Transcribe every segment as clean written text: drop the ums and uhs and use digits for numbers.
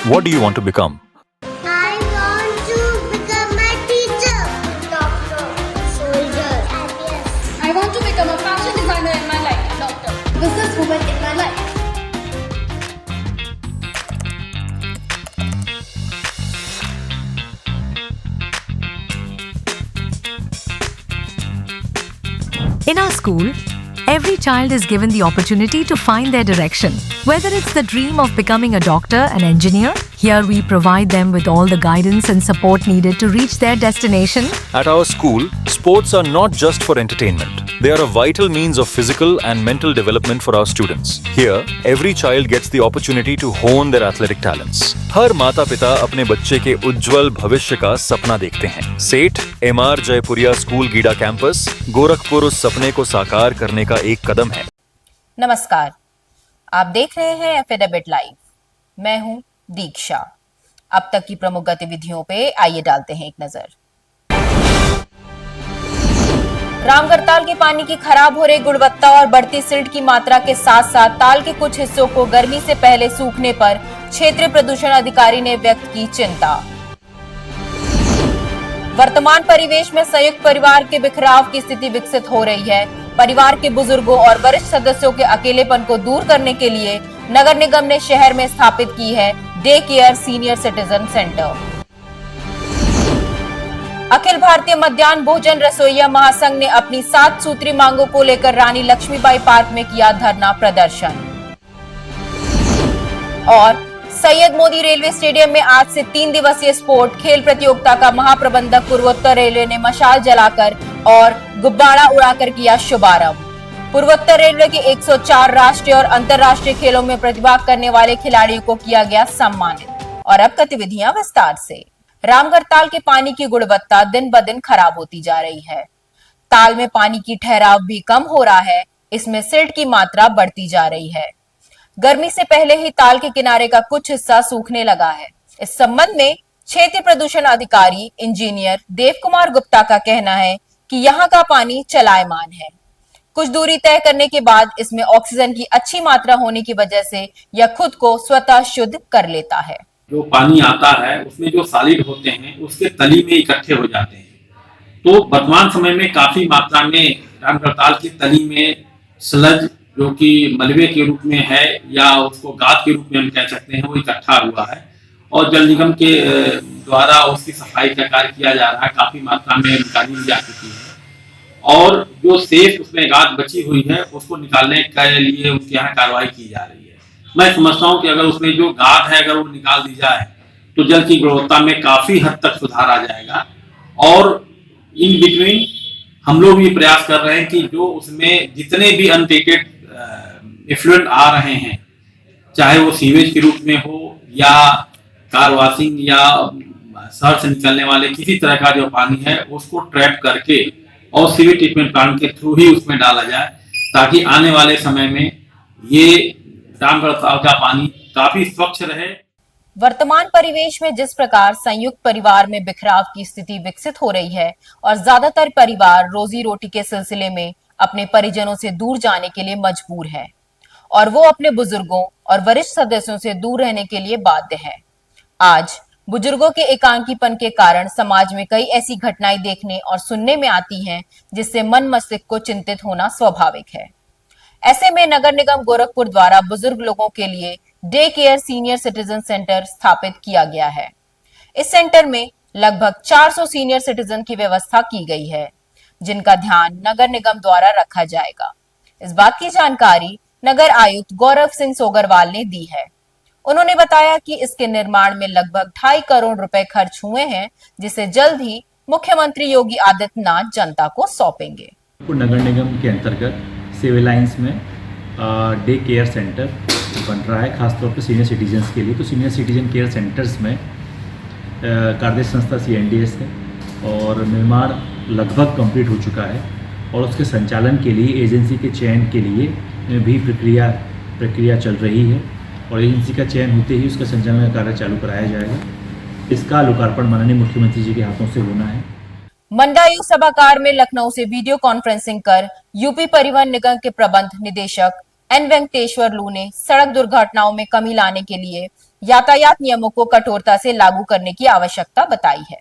What do you want to become? I want to become a teacher, doctor, soldier, IPS. I want to become a fashion designer in my life, doctor, businesswoman in my life. In our school, every child is given the opportunity to find their direction. Whether it's the dream of becoming a doctor, an engineer, here we provide them with all the guidance and support needed to reach their destination. At our school, sports are not just for entertainment. They are a vital means of physical and mental development for our students. Here, every child gets the opportunity to hone their athletic talents. हर माता पिता अपने बच्चे के उज्जवल भविष्य का सपना देखते हैं। सेठ MR Jaipuria school GIDA campus Gorakhpur उस सपने को साकार करने का एक कदम है। नमस्कार, आप देख रहे हैं एफिडेविट लाइव। मैं हूं दीक्षा। अब तक की प्रमुख गतिविधियों पे आइए डालते हैं एक नजर। रामगढ़ताल के पानी की खराब हो रही गुणवत्ता और बढ़ती सिल्ट की मात्रा के साथ साथ ताल के कुछ हिस्सों को गर्मी से पहले सूखने पर क्षेत्रीय प्रदूषण अधिकारी ने व्यक्त की चिंता। वर्तमान परिवेश में संयुक्त परिवार के बिखराव की स्थिति विकसित हो रही है। परिवार के बुजुर्गों और वरिष्ठ सदस्यों के अकेलेपन को दूर करने के लिए नगर निगम ने शहर में स्थापित की है day care senior citizen centre. अखिल भारतीय मध्याह्न भोजन रसोइया महासंघ ने अपनी 7 सूत्री मांगों को लेकर रानी लक्ष्मीबाई पार्क में किया धरना प्रदर्शन। और सैयद मोदी रेलवे स्टेडियम में आज से 3 दिवसीय स्पोर्ट खेल प्रतियोगिता का महाप्रबंधक पूर्वोत्तर रेलवे ने मशाल जलाकर और गुब्बारा उड़ाकर किया शुभारंभ। पूर्वोत्तर रेलवे के 104 राष्ट्रीय और अंतर्राष्ट्रीय खेलों में प्रतिभाग करने वाले खिलाड़ियों को किया गया सम्मानित। और अब गतिविधियां विस्तार से। रामगढ़ताल के पानी की गुणवत्ता दिन ब दिन खराब होती जा रही है। ताल में पानी की ठहराव भी कम हो रहा है, इसमें सिल्ट की मात्रा बढ़ती जा रही है। गर्मी से पहले ही ताल के किनारे का कुछ हिस्सा सूखने लगा है। इस संबंध में क्षेत्रीय प्रदूषण अधिकारी इंजीनियर देव कुमार गुप्ता का कहना है कि यहाँ का पानी चलायमान है। कुछ दूरी तय करने के बाद इसमें ऑक्सीजन की अच्छी मात्रा होने की वजह से यह खुद को स्वतः शुद्ध कर लेता है। जो पानी आता है उसमें जो सॉलिड होते हैं उसके तली में इकट्ठे हो जाते हैं। तो वर्तमान समय में काफी मात्रा में रामगढ़ताल की तली में स्लज जो कि मलबे के रूप में है या उसको गाद के रूप में हम कह सकते हैं, वो इकट्ठा हुआ है और जल निगम के द्वारा उसकी सफाई का कार्य किया जा रहा है। काफी मात्रा में निकाली जा चुकी है और जो शेष उसमें गाद बची हुई है उसको निकालने के लिए उसके यहाँ कार्रवाई की जा रही है। मैं समझता हूँ कि अगर उसमें जो गाद है अगर वो निकाल दी जाए तो जल की गुणवत्ता में काफी हद तक सुधार आ जाएगा। और इन बिटवीन हम लोग भी प्रयास कर रहे हैं कि जो उसमें जितने भी अनट्रीटेड इफ्लुएंट आ रहे हैं, चाहे वो सीवेज के रूप में हो या कार वॉशिंग या शहर से निकलने वाले किसी तरह का जो पानी है उसको ट्रैप करके और सीवेज ट्रीटमेंट प्लांट के थ्रू ही उसमें डाला जाए, ताकि आने वाले समय में ये रामगढ़ताल का पानी काफी स्वच्छ रहे। वर्तमान परिवेश में जिस प्रकार संयुक्त परिवार में बिखराव की स्थिति विकसित हो रही है और ज्यादातर परिवार रोजी रोटी के सिलसिले में अपने परिजनों से दूर जाने के लिए मजबूर है और वो अपने बुजुर्गों और वरिष्ठ सदस्यों से दूर रहने के लिए बाध्य है। आज बुजुर्गों के एकांकीपन के कारण समाज में कई ऐसी घटनाएं देखने और सुनने में आती हैं जिससे मन मस्तिष्क को चिंतित होना स्वाभाविक है। ऐसे में नगर निगम गोरखपुर द्वारा बुजुर्ग लोगों के लिए day care senior citizen centre स्थापित किया गया है। इस सेंटर में लगभग 400 सीनियर सिटीजन की व्यवस्था की गई है, जिनका ध्यान नगर निगम द्वारा रखा जाएगा। इस बात की जानकारी नगर आयुक्त गौरव सिंह सोगरवाल ने दी है। उन्होंने बताया कि इसके निर्माण में लगभग 2.5 करोड़ रुपए खर्च हुए हैं, जिसे जल्द ही मुख्यमंत्री योगी आदित्यनाथ जनता को सौंपेंगे। नगर निगम के अंतर्गत सिविल लाइंस में डे केयर सेंटर बन रहा है, खासतौर पर सीनियर सिटीजन्स के लिए। तो सीनियर सिटीजन केयर सेंटर्स में कार्यदेश संस्था CNDS है और निर्माण लगभग कंप्लीट हो चुका है और उसके संचालन के लिए एजेंसी के चयन के लिए भी प्रक्रिया चल रही है और एजेंसी का चयन होते ही उसका संचालन का कार्य चालू कराया जाएगा। इसका लोकार्पण माननीय मुख्यमंत्री जी के हाथों से होना है। मंडायु सभागार में लखनऊ से वीडियो कॉन्फ्रेंसिंग कर यूपी परिवहन निगम के प्रबंध निदेशक एन वेंकटेश्वर लू ने सड़क दुर्घटनाओं में कमी लाने के लिए यातायात नियमों को कठोरता से लागू करने की आवश्यकता बताई है।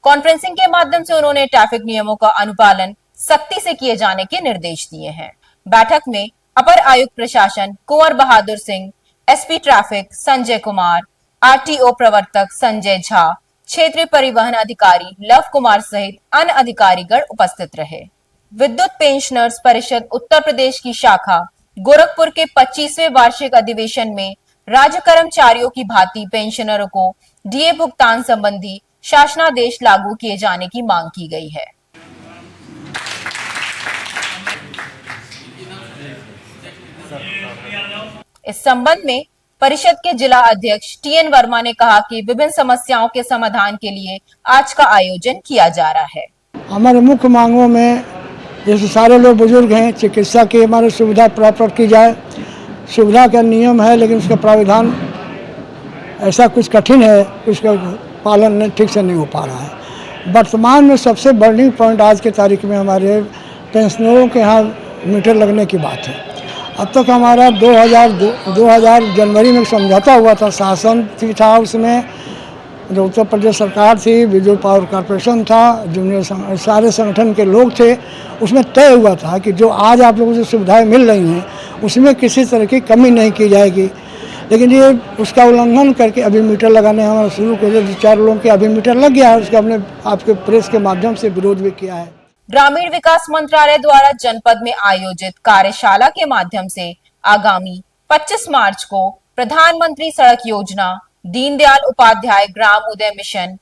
कॉन्फ्रेंसिंग के माध्यम से उन्होंने ट्रैफिक नियमों का अनुपालन सख्ती से किए जाने के निर्देश दिए हैं। बैठक में अपर आयुक्त प्रशासन Kunwar Bahadur Singh, SP traffic Sanjay Kumar, RTO प्रवर्तक संजय झा, क्षेत्रीय परिवहन अधिकारी लव कुमार सहित अन्य अधिकारीगण उपस्थित रहे। विद्युत पेंशनर्स परिषद उत्तर प्रदेश की शाखा गोरखपुर के 25वें वार्षिक अधिवेशन में राज्य कर्मचारियों की भांति पेंशनरों को डीए भुगतान संबंधी शासनादेश लागू किए जाने की मांग की गई है। इस संबंध में परिषद के जिला अध्यक्ष टीएन वर्मा ने कहा कि विभिन्न समस्याओं के समाधान के लिए आज का आयोजन किया जा रहा है। हमारे मुख्य मांगों में जैसे सारे लोग बुजुर्ग हैं, चिकित्सा की हमारी सुविधा प्राप्त की जाए। सुविधा का नियम है लेकिन उसका प्राविधान ऐसा कुछ कठिन है, उसका पालन ठीक से नहीं हो पा रहा है। वर्तमान में सबसे बर्निंग पॉइंट आज की तारीख में हमारे पेंशनरों के यहाँ मीटर लगने की बात है। अब तक हमारा 2000 जनवरी में समझौता हुआ था, शासन था, उसमें जो उत्तर प्रदेश सरकार थी, विद्युत पावर कॉरपोरेशन था, जूनियर सारे संगठन के लोग थे, उसमें तय हुआ था कि जो आज आप लोगों को सुविधाएं मिल रही हैं उसमें किसी तरह की कमी नहीं की जाएगी। लेकिन ये उसका उल्लंघन करके अभी मीटर लगाने हमारा शुरू कर दिया। 4 लोगों के अभी मीटर लग गया है, उसका हमने आपके प्रेस के माध्यम से विरोध भी किया है। ग्रामीण विकास मंत्रालय द्वारा जनपद में आयोजित कार्यशाला के माध्यम से आगामी 25 मार्च को प्रधानमंत्री सड़क योजना, दीनदयाल उपाध्याय ग्राम उदय मिशन,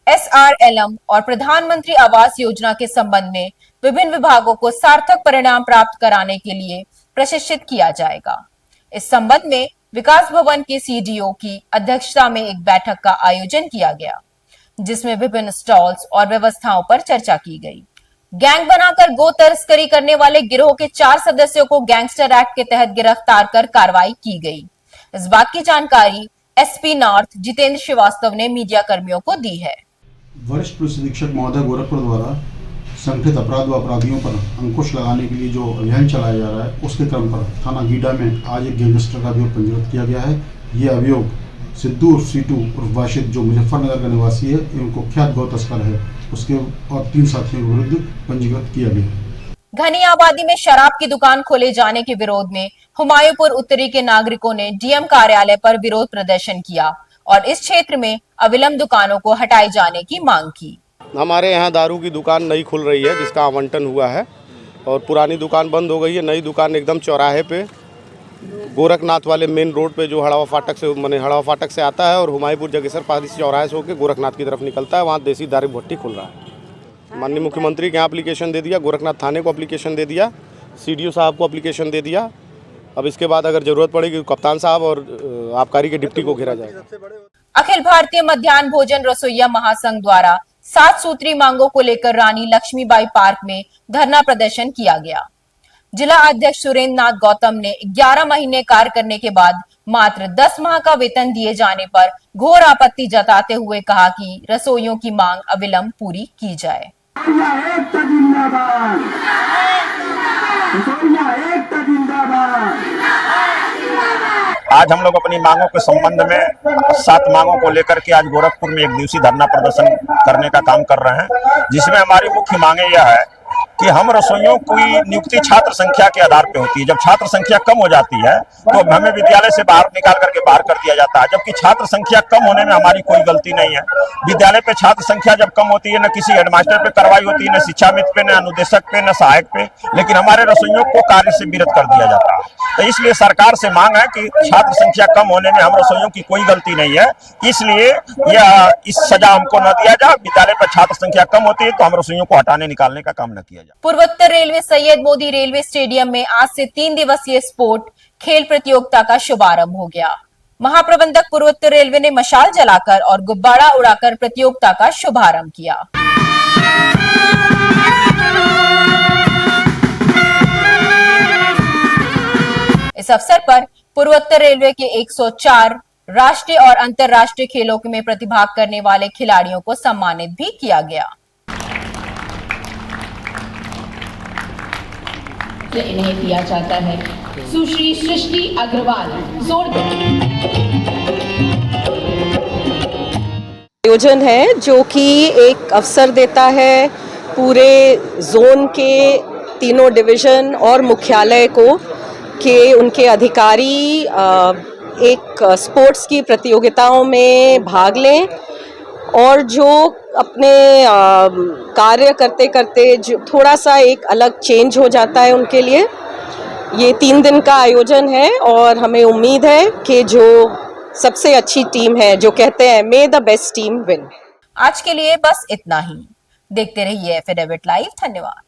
SRLM और प्रधानमंत्री आवास योजना के संबंध में विभिन्न विभागों को सार्थक परिणाम प्राप्त कराने के लिए प्रशिक्षित किया जाएगा। इस संबंध में विकास भवन के CDO की अध्यक्षता में एक बैठक का आयोजन किया गया, जिसमें विभिन्न स्टॉल्स और व्यवस्थाओं पर चर्चा की गई। गैंग बनाकर गो तस्करी करने वाले गिरोह के 4 सदस्यों को गैंगस्टर एक्ट के तहत गिरफ्तार कर कार्रवाई की गई। इस बात की जानकारी SP नॉर्थ जितेंद्र श्रीवास्तव ने मीडिया कर्मियों को दी है। वरिष्ठ पुलिस अधीक्षक महोदय गोरखपुर द्वारा संगठित अपराध व अपराधियों पर अंकुश लगाने के लिए जो अभियान चलाया जा रहा है, उसके क्रम पर थाना गीडा में आज एक गैंगस्टर का अभियोग पंजीकृत किया गया है। ये अभियोग सिद्धू उर्फ सीटू उर्फ वाशिद जो मुजफ्फरनगर का निवासी है एवं कुख्यात गौ तस्कर है, उसके और 3 साथियों के विरुद्ध पंजीकृत किया गया है। घनी आबादी में शराब की दुकान खोले जाने के विरोध में हुमायूंपुर उत्तरी के नागरिकों ने डीएम कार्यालय पर विरोध प्रदर्शन किया और इस क्षेत्र में अविलंब दुकानों को हटाए जाने की मांग की। हमारे यहाँ दारू की दुकान नई खुल रही है जिसका आवंटन हुआ है और पुरानी दुकान बंद हो गई है। नई दुकान एकदम चौराहे पे गोरखनाथ वाले मेन रोड पे जो हड़ावा फाटक से आता है और हुमायूंपुर जगेसर पास चौराहे से होकर गोरखनाथ की तरफ निकलता है, वहाँ देसी दारू भट्टी खुल रहा है। माननीय मुख्यमंत्री के यहाँ एप्लीकेशन दे दिया, गोरखनाथ थाने को एप्लीकेशन दे दिया, CDO साहब को एप्लीकेशन दे दिया। अब इसके बाद अगर जरूरत पड़ेगी तो कप्तान साहब और आबकारी के डिप्टी को घेरा जाएगा। अखिल भारतीय मध्याह्न भोजन रसोइया महासंघ द्वारा 7 सूत्री मांगों को लेकर रानी लक्ष्मीबाई पार्क में धरना प्रदर्शन किया गया। जिला अध्यक्ष सुरेंद्र नाथ गौतम ने 11 महीने कार्य करने के बाद मात्र 10 माह का वेतन दिए जाने पर घोर आपत्ति जताते हुए कहा कि रसोइयों की मांग अविलंब पूरी की जाए। आज हम लोग अपनी मांगों के संबंध में 7 मांगों को लेकर के आज गोरखपुर में 1 दिवसीय धरना प्रदर्शन करने का काम कर रहे हैं, जिसमें हमारी मुख्य मांगे यह है कि हम रसोइयों की नियुक्ति छात्र संख्या के आधार पे होती है। जब छात्र संख्या कम हो जाती है तो हमें विद्यालय से बाहर निकाल करके बाहर कर दिया जाता है, जबकि छात्र संख्या कम होने में हमारी कोई गलती नहीं है। विद्यालय पे छात्र संख्या जब कम होती है, न किसी हेडमास्टर पे कार्रवाई होती है, न शिक्षा मित्र पे, न अनुदेशक पे, न सहायक पे, लेकिन हमारे रसोइयों को कार्य से विरत कर दिया जाता है। तो इसलिए सरकार से मांग है कि छात्र संख्या कम होने में हम रसोइयों की कोई गलती नहीं है, इसलिए इस सजा हमको न दिया जाए। विद्यालय पर छात्र संख्या कम होती है तो हम रसोइयों को हटाने निकालने का काम न किया जाए। पूर्वोत्तर railway Syed Modi railway stadium में आज से 3 दिवसीय स्पोर्ट खेल प्रतियोगिता का शुभारंभ हो गया। महाप्रबंधक पूर्वोत्तर रेलवे ने मशाल जलाकर और गुब्बारा उड़ाकर प्रतियोगिता का शुभारंभ किया। इस अवसर पर पूर्वोत्तर रेलवे के 104 राष्ट्रीय और अंतर्राष्ट्रीय खेलों में प्रतिभाग करने वाले खिलाड़ियों को सम्मानित भी किया गया। इन्हें दिया जाता है। सुश्री सृष्टि अग्रवाल आयोजन है जो कि एक अवसर देता है पूरे जोन के तीनों डिवीज़न और मुख्यालय को कि उनके अधिकारी एक स्पोर्ट्स की प्रतियोगिताओं में भाग लें और जो अपने कार्य करते करते जो थोड़ा सा एक अलग चेंज हो जाता है उनके लिए। ये 3 दिन का आयोजन है और हमें उम्मीद है कि जो सबसे अच्छी टीम है, जो कहते हैं मे द बेस्ट टीम विन। आज के लिए बस इतना ही। देखते रहिए एफएडेविट लाइव। धन्यवाद।